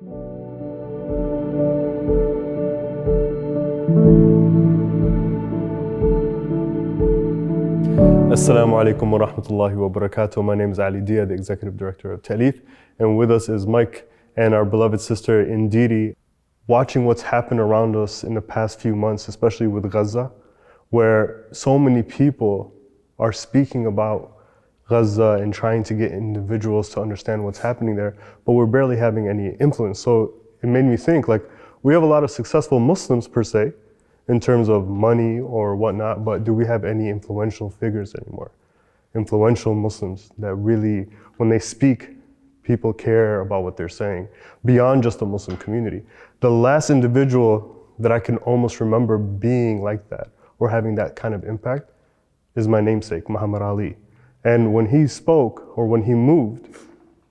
Assalamu alaikum wa rahmatullahi wa barakatuh. My name is Ali Dia, the Executive Director of Ta'leef, and with us is Mike and our beloved sister Indiri. Watching what's happened around us in the past few months, especially with Gaza, where so many people are speaking about Gaza and trying to get individuals to understand what's happening there, but we're barely having any influence. So it made me think, like, we have a lot of successful Muslims per se, in terms of money or whatnot, but do we have any influential figures anymore? Influential Muslims that really, when they speak, people care about what they're saying, beyond just the Muslim community. The last individual that I can almost remember being like that, or having that kind of impact, is my namesake, Muhammad Ali. And when he spoke, or when he moved,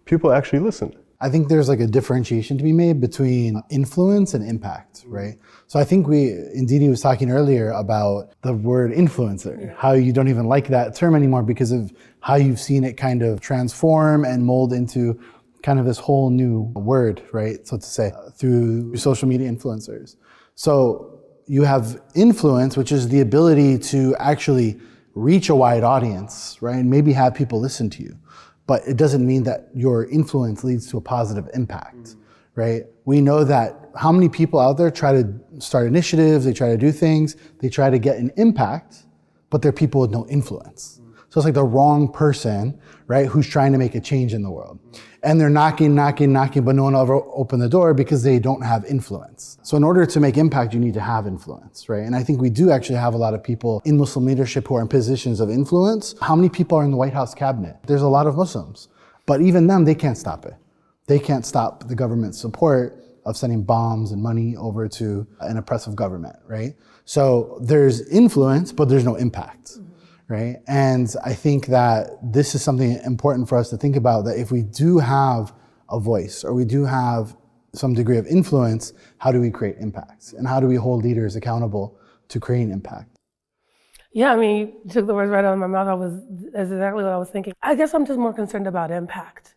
people actually listened. I think there's like a differentiation to be made between influence and impact, right? So I think Ndidi was talking earlier about the word influencer, how you don't even like that term anymore because of how you've seen it kind of transform and mold into kind of this whole new word, right? So to say, through social media influencers. So you have influence, which is the ability to actually reach a wide audience, right? And maybe have people listen to you. But it doesn't mean that your influence leads to a positive impact, right? We know that how many people out there try to start initiatives, they try to do things, they try to get an impact, but they're people with no influence. So it's like the wrong person, right, who's trying to make a change in the world. And they're knocking, but no one will ever open the door because they don't have influence. So in order to make impact, you need to have influence, right? And I think we do actually have a lot of people in Muslim leadership who are in positions of influence. How many people are in the White House cabinet? There's a lot of Muslims, but even them, they can't stop it. They can't stop the government's support of sending bombs and money over to an oppressive government, right? So there's influence, but there's no impact. Right? And I think that this is something important for us to think about, that if we do have a voice or we do have some degree of influence, how do we create impacts? And how do we hold leaders accountable to creating impact? Yeah, I mean, you took the words right out of my mouth. That's exactly what I was thinking. I guess I'm just more concerned about impact.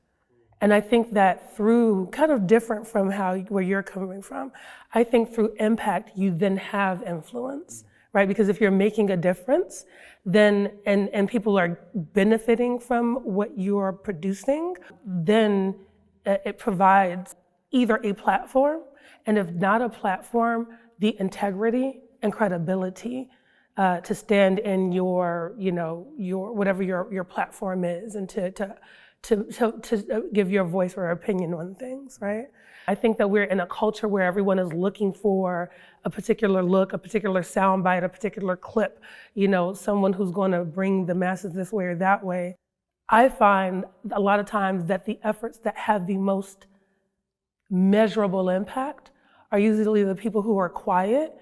And I think that through, kind of different from where you're coming from, I think through impact, you then have influence, right? Because if you're making a difference, then, and people are benefiting from what you're producing, then it provides either a platform, and if not a platform, the integrity and credibility to stand in your whatever your platform is, and to give your voice or opinion on things, right? I think that we're in a culture where everyone is looking for a particular look, a particular soundbite, a particular clip, someone who's going to bring the masses this way or that way. I find a lot of times that the efforts that have the most measurable impact are usually the people who are quiet,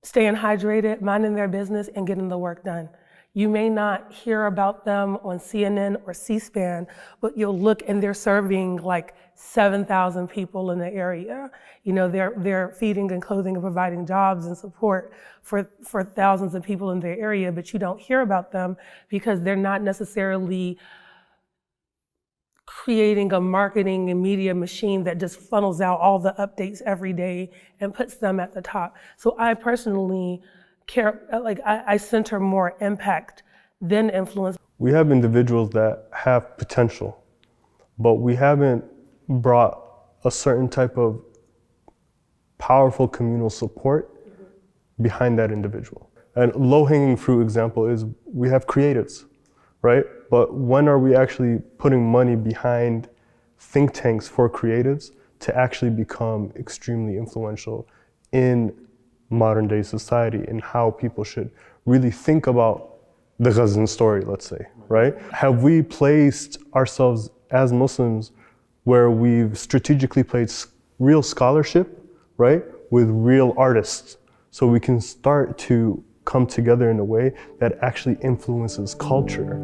staying hydrated, minding their business, and getting the work done. You may not hear about them on CNN or C-SPAN, but you'll look and they're serving like 7,000 people in the area. They're feeding and clothing and providing jobs and support for thousands of people in their area, but you don't hear about them because they're not necessarily creating a marketing and media machine that just funnels out all the updates every day and puts them at the top. So I personally care, I center more impact than influence. We have individuals that have potential, but we haven't brought a certain type of powerful communal support behind that individual. And low-hanging fruit example is we have creatives, right? But when are we actually putting money behind think tanks for creatives to actually become extremely influential in modern day society, and how people should really think about the Ghazan story, let's say, right? Have we placed ourselves as Muslims where we've strategically placed real scholarship, right, with real artists, so we can start to come together in a way that actually influences culture?